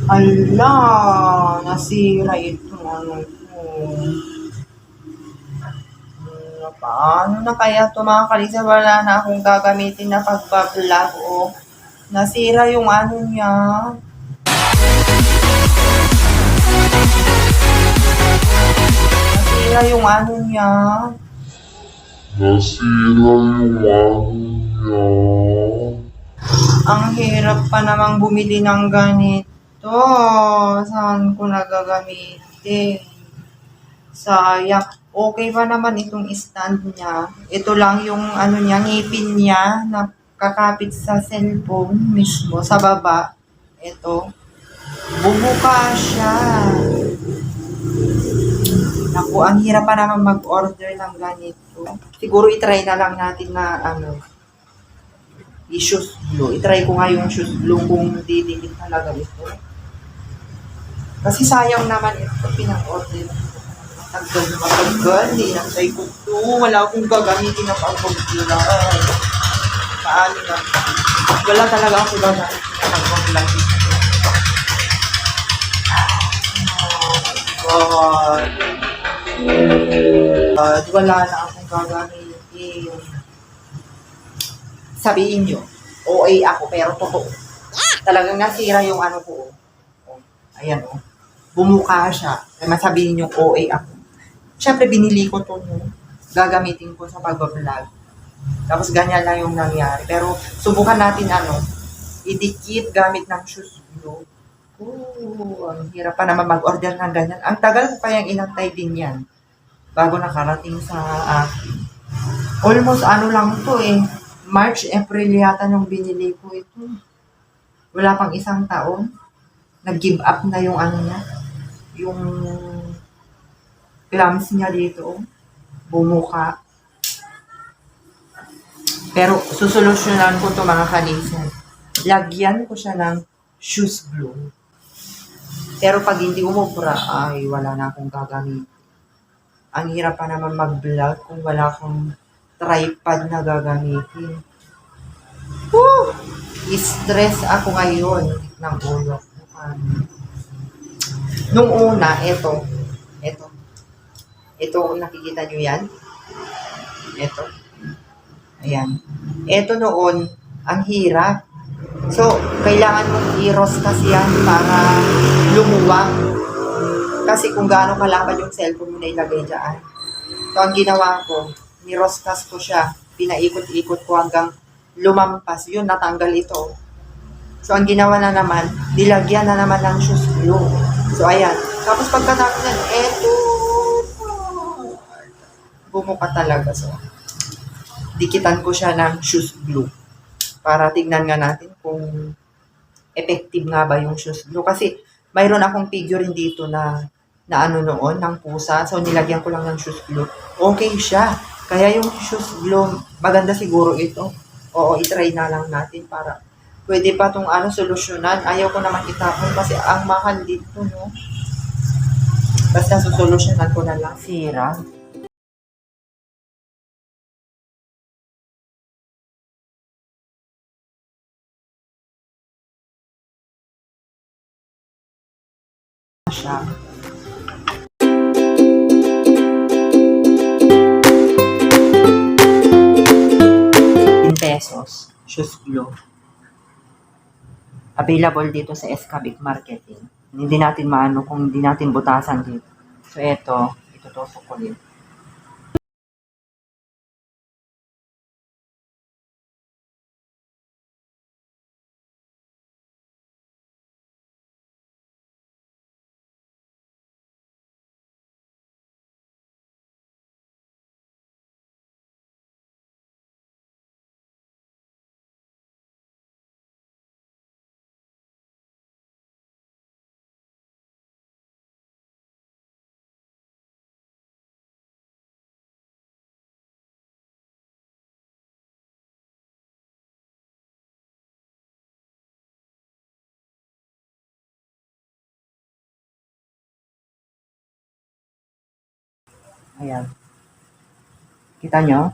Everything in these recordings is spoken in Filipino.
Hala, nasira itong ano ko. Paano na kaya ito mga kalisa? Wala na akong gagamitin na pagbablog o nasira yung ano niya. Nasira yung ano niya. Nasira yung ano niya. Ang hirap pa namang bumili ng ganito. Saan ko nagagamitin? Sayang. Okay pa naman itong stand niya. Ito lang yung ano niya, ngipin niya na kakapit sa cellphone mismo sa baba. Ito. Bumuka siya. Naku, ang hirap pa naman mag-order ng ganito. Siguro itry na lang natin na ano, i-shoes glue. Itry ko nga yung shoes glue kung didikit talaga ito. Kasi sayang naman ito pinang-order. Tagal na matagal, hinantay ko ito. Wala akong gagamitin na pag-vlog. Paano na? Wala talaga ako gagamitin na pag-vlog. God. Wala na akong gagamitin. Sabihin nyo, OA ako pero totoo. Talagang nasira yung ano ko. Oh, ayan o. Oh. Bumuka siya. Ay masabihin nyo OA ako. Siyempre, binili ko ito, no? Gagamitin ko sa pag-vlog. Tapos, ganyan lang yung nangyari. Pero, subukan natin, idikit gamit ng shoes glue. Ang hirap pa naman mag-order ng ganyan. Ang tagal ko kayang inantay din yan. Bago nakarating sa akin. Almost lang to eh. March, April yata nung binili ko ito. Wala pang isang taon. Nag-give up na yung ano niya. Yung clamps niya dito, bumuka. Pero susolusyonan ko to mga kanisan. Lagyan ko siya ng shoes glue. Pero pag hindi umubra, ay wala na akong gagamit. Ang hirap pa naman mag-vlog kung wala akong tripod na gagamitin. Woo! Stress ako ngayon ng ulo. Nung una, ito. Ito, nakikita nyo yan? Ito. Ayan. Ito noon, ang hirap. So, kailangan mong i-roscas yan para lumuwag. Kasi kung gaano kalapad yung cellphone mo na ilagay dyan. So, ang ginawa ko, ni-roscas ko siya. Pinaikot-ikot ko hanggang lumampas. Yun, natanggal ito. So, ang ginawa na naman, nilagyan na naman ng shoes glue. So, ayan. Tapos pagkatapos yan, eto, bumuka talaga. So, dikitan ko siya ng shoes glue para tignan nga natin kung effective nga ba yung shoes glue. Kasi mayroon akong figurine dito na ano noon, ng pusa. So, nilagyan ko lang ng shoes glue. Okay siya. Kaya yung shoes glue, maganda siguro ito. Oo, itry na lang natin para pwede pa itong solusyonan. Ayaw ko naman itapon kasi ang mahal dito, no? Basta susolusyonan ko na lang. Sira. Siya. 10 pesos. Shoes glue. Available dito sa Escabic Marketing. Hindi natin maano kung hindi natin butasan dito. So, itutusok ko dito. Ayan. Kita nyo?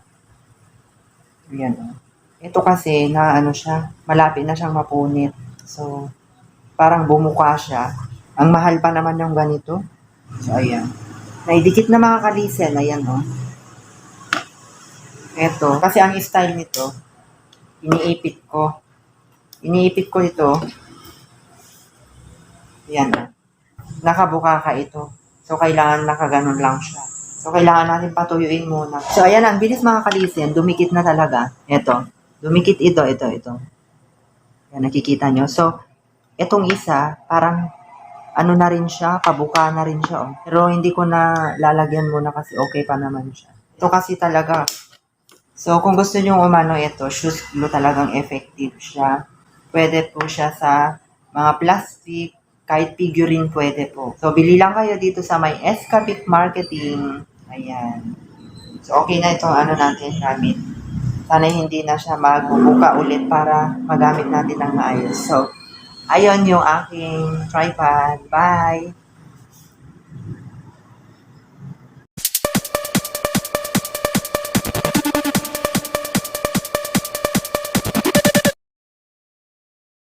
Ayan. Ito kasi, na siya, malapit na siyang mapunit. So, parang bumuka siya. Ang mahal pa naman yung ganito. So, ayan. Naidikit na mga kalisen. Ayan, oh. Eto. Kasi ang style nito, iniipit ko. Iniipit ko ito. Ayan, oh. Nakabuka ka ito. So, kailangan nakaganon lang siya. So, kailangan natin patuyuin muna. So, ayan, ang bilis mga kalisen. Dumikit na talaga. Eto. Dumikit ito. Ayan, nakikita nyo. So, etong isa, parang ano na rin siya, pabuka na rin siya. Oh. Pero hindi ko na lalagyan muna kasi okay pa naman siya. Ito kasi talaga. So, kung gusto nyo umano ito, shoes glue talagang effective siya. Pwede po siya sa mga plastic, kahit figurine pwede po. So, bili lang kayo dito sa may Escapit Marketing. Ayan. So, okay na itong ano natin gamit. Sana hindi na siya magbubuka ulit para magamit natin ng maayos. So, ayun yung aking tripod. Bye!